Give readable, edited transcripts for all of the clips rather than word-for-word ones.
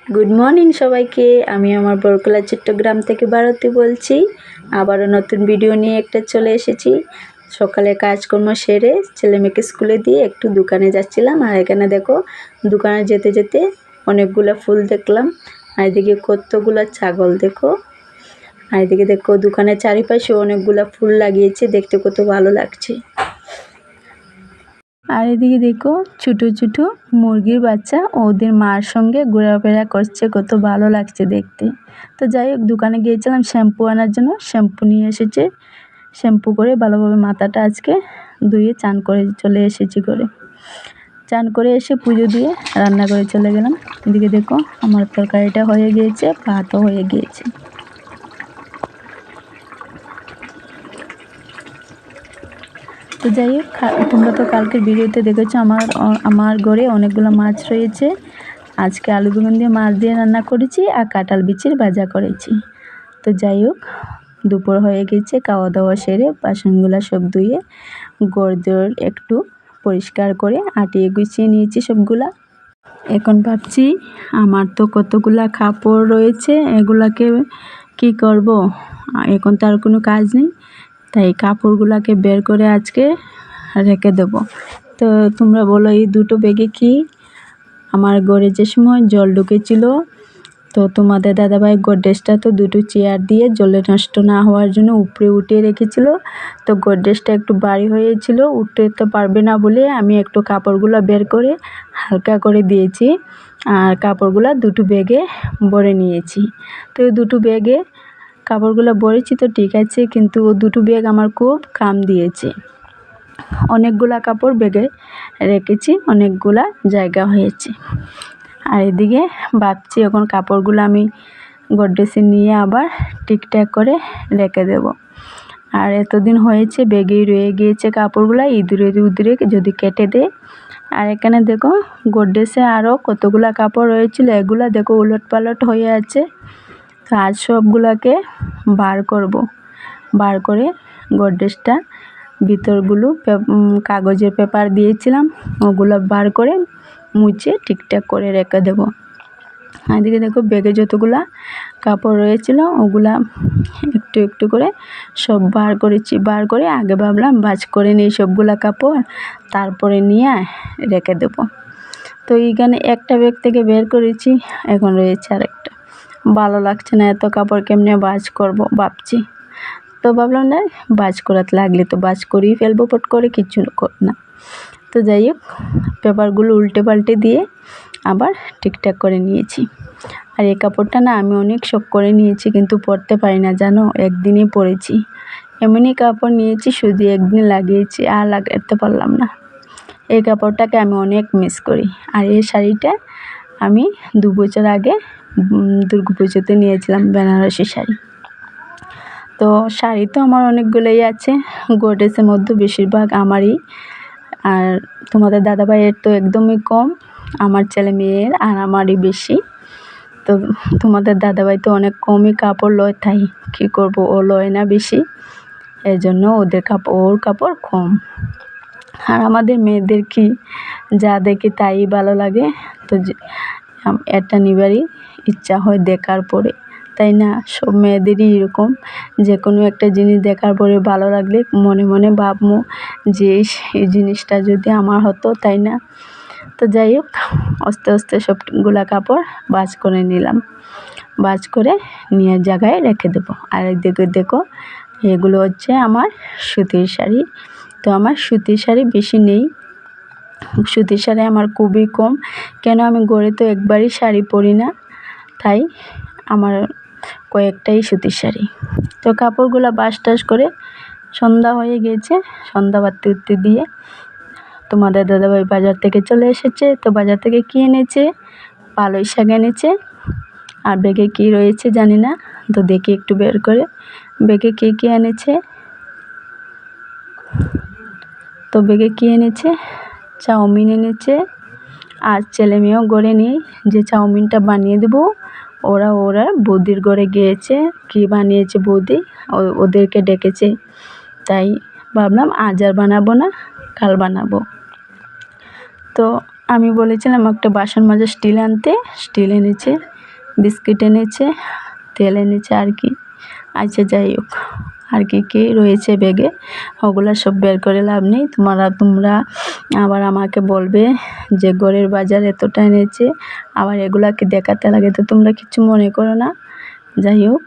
Good morning সবাইকে। আমি আমার বরকলা চট্টগ্রাম থেকে ভারতী বলছি। আবারও নতুন ভিডিও নিয়ে একটা চলে এসেছি। সকালে কাজকর্ম সেরে ছেলে মেয়েকে স্কুলে দিয়ে একটু দোকানে যাচ্ছিলাম। আর এখানে দেখো দোকানে যেতে যেতে অনেকগুলো ফুল দেখলাম। আর এদিকে কতগুলো ছাগল দেখো। আর এদিকে দেখো দোকানের চারিপাশে অনেকগুলো ফুল লাগিয়েছে, দেখতে কত ভালো লাগছে। আর এদিকে দেখো ছোটো ছোটো মুরগির বাচ্চা ওদের মার সঙ্গে ঘোরাফেরা করছে, কত ভালো লাগছে দেখতে। তো যাই হোক, দোকানে গিয়েছিলাম শ্যাম্পু আনার জন্য, শ্যাম্পু নিয়ে এসেছে। শ্যাম্পু করে ভালোভাবে মাথাটা আজকে ধুয়ে চান করে চলে এসেছি করে। চান করে এসে পুজো দিয়ে রান্না করে চলে গেলাম। এদিকে দেখো আমার তরকারিটা হয়ে গিয়েছে, ভাতও হয়ে গিয়েছে। তো যাই হোক, তোমরা তো কালকের ভিডিওতে দেখেছো আমার ঘরে অনেকগুলো মাছ রয়েছে। আজকে আলু বেগুন দিয়ে মাছ দিয়ে রান্না করেছি আর কাঁঠাল বিচির ভাজা করেছি। তো যাই হোক, দুপুর হয়ে গেছে, খাওয়া দাওয়া সেরে বাসনগুলো সব ধুয়ে ঘরদোর একটু পরিষ্কার করে আটিয়ে গুছিয়ে নিয়েছি সবগুলা। এখন ভাবছি আমার তো কতগুলা কাপড় রয়েছে, এগুলাকে কি করব। এখন তো আর কোনো কাজ নেই, তাই কাপড়গুলোকে বের করে আজকে রেখে দেব। তো তোমরা বলো এই দুটো ব্যাগে কি? আমার ঘরে যে সময় জল ঢুকেছিল, তো তোমাদের দাদাভাই গডরেজটা তো দুটো চেয়ার দিয়ে জলে নষ্ট না হওয়ার জন্য উপরে উঠিয়ে রেখেছিল। তো গডরেজটা একটু ভারী হয়েছিল, উঠতে তো পারবে না বলে আমি একটু কাপড়গুলো বের করে হালকা করে দিয়েছি। আর কাপড়গুলো দুটো ব্যাগে ভরে নিয়েছি। তো এই দুটো ব্যাগে কাপড়গুলো ভরেছি তো ঠিক আছে, কিন্তু ও দুটো ব্যাগ আমার খুব কাম দিয়েছে। অনেকগুলা কাপড় ব্যাগে রেখেছি, অনেকগুলা জায়গা হয়েছে। আর এদিকে ভাবছি এখন কাপড়গুলো আমি গডরেজে নিয়ে আবার ঠিকঠাক করে রেখে দেব। আর এতদিন হয়েছে ব্যাগেই রয়ে গিয়েছে কাপড়গুলো, ইঁদুরে উদুরে যদি কেটে দেয়। আর এখানে দেখো গডরেজে আরও কতগুলা কাপড় রয়েছিল, এগুলা দেখো উলট পালট হয়ে আছে। তো আজ সবগুলাকে বার করব। বার করে গডরেজটা ভিতরগুলো কাগজের পেপার দিয়েছিলাম, ওগুলো বার করে মুছে ঠিকঠাক করে রেখে দেব। এদিকে দেখো ব্যাগে যতগুলা কাপড় রয়েছিল ওগুলা একটু একটু করে সব বার করেছি। বার করে আগে ভাবলাম ভাঁজ করে নিই সবগুলা কাপড়, তারপরে নিয়ে রেখে দেব। তো এইখানে একটা ব্যাগ থেকে বের করেছি, এখন রয়েছে আরেকটা। ভালো লাগছে না, এত কাপড় কেমনে ভাঁজ করব ভাবছি। তো ভাবলাম না, ভাঁজ করাতে লাগলে তো ভাঁজ করেই ফেলবো পট করে, কিচ্ছু না। তো যাই হোক, পেপারগুলো উল্টে পাল্টে দিয়ে আবার ঠিকঠাক করে নিয়েছি। আর এই কাপড়টা না আমি অনেক শখ করে নিয়েছি, কিন্তু পরতে পারি না জানো, একদিনই পরেছি। এমনই কাপড় নিয়েছি, শুধু একদিন লাগিয়েছি, আর লাগাতে পারলাম না। এই কাপড়টাকে আমি অনেক মিস করি। আর এই শাড়িটা আমি 2 বছর আগে দুর্গাপুজোতে নিয়েছিলাম, বেনারসি শাড়ি। তো শাড়ি তো আমার অনেকগুলোই আছে, গডরেজের মধ্যে বেশিরভাগ আমারই। আর তোমাদের দাদাভাইয়ের তো একদমই কম, আমার ছেলে মেয়ের আর আমারই বেশি। তো তোমাদের দাদাভাই তো অনেক কমই কাপড় লয়, তাই কী করব, ও লয় না বেশি, এই জন্য ওর কাপড় কম। আর আমাদের মেয়েদের কি যা দেখি তাই ভালো লাগে, তো এটা নিবারই ইচ্ছা হয় দেখার পরে, তাই না? সব মেয়েদেরই এরকম, যে কোনো একটা জিনিস দেখার পরে ভালো লাগলে মনে মনে ভাববো যে এই জিনিসটা যদি আমার হতো, তাই না? তো যাই হোক, আস্তে আস্তে সবগুলা কাপড় ভাঁজ করে নিলাম। ভাঁজ করে নিয়ে জায়গায় রেখে দেবো। আর এদিকে দেখো এগুলো হচ্ছে আমার সুতির শাড়ি। তো আমার সুতির শাড়ি বেশি নেই, সুতির শাড়ি আমার খুবই কম। কেন, আমি ঘরে তো একবারই শাড়ি পরি না, তাই আমার কয়েকটাই সুতির শাড়ি। তো কাপড়গুলো ভাঁজ টাজ করে সন্ধ্যা হয়ে গিয়েছে, সন্ধ্যা বাতি উঠতে দিয়ে তোমাদের দাদাভাই বাজার থেকে চলে এসেছে। তো বাজার থেকে কী এনেছে? পালং শাক এনেছে। আর ব্যাগে কী রয়েছে জানি না, তো দেখি একটু বের করে ব্যাগে কী কী এনেছে। তো ব্যাগে কী এনেছে? চাউমিন এনেছে। আর ছেলে মেয়েও ঘরে নেই, যে চাউমিনটা বানিয়ে দেবো, ওরা বৌদির ঘরে গিয়েছে, কী বানিয়েছে বৌদি, ওদেরকে ডেকেছে। তাই ভাবলাম আজ আর বানাবো না, কাল বানাবো। তো আমি বলেছিলাম একটা বাসন মাজা স্টিল আনতে, স্টিল এনেছে। বিস্কিট এনেছে, তেল এনেছে আর কি। আচ্ছা যাই হোক, আর কি রয়েছে ব্যাগে ওগুলো সব বের করে লাভ নেই। তোমরা আবার আমাকে বলবে যে ঘরের বাজার এতটা এনেছে, আবার এগুলাকে দেখাতে লাগে, তো তোমরা কিছু মনে করো না। যাই হোক,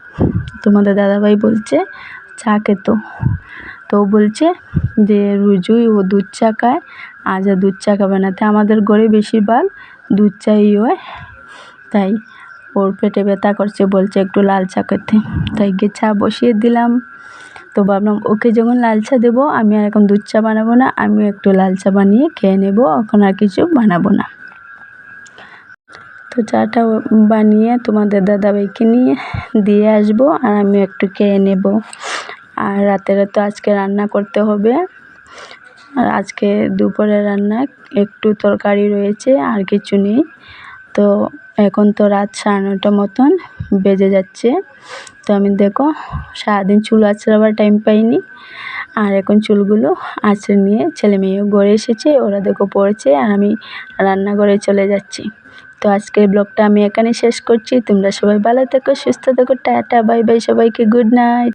তোমাদের দাদাভাই বলছে চা খেতো, তো বলছে যে রুজুই ও দুধ চা খায়, আজ আর দুধ চা খাবে না। তাই আমাদের ঘরে বেশিরভাগ দুধ চাই হয়, তাই ওর পেটে ব্যথা করছে, বলছে একটু লাল চা খেতে, তাই গিয়ে চা বসিয়ে দিলাম। তো ভাবলাম ওকে যখন লাল চা দেবো, আমি আর এখন দুধ চা বানাবো না, আমিও একটু লাল চা বানিয়ে খেয়ে নেবো, এখন আর কিছু বানাবো না। তো চাটা বানিয়ে তোমাদের দাদাভাইকে নিয়ে দিয়ে আসবো, আর আমিও একটু খেয়ে নেব। আর রাতের তো আজকে রান্না করতে হবে, আর আজকে দুপুরে রান্না একটু তরকারি রয়েছে, আর কিছু নেই। তো এখন তো রাত 9:30 মতন বেজে যাচ্ছে। তো আমি দেখো সারাদিন চুল আঁচড়াবার টাইম পাইনি, আর এখন চুলগুলো আঁচড়ে নিয়ে ছেলে মেয়েও ঘরে এসেছে, ওরা দেখো পড়েছে, আর আমি রান্নাঘরে চলে যাচ্ছি। তো আজকের ব্লগটা আমি এখানে শেষ করছি। তোমরা সবাই ভালো থেকো, সুস্থ থেকো, টাটা বাই বাই, সবাইকে গুড নাইট।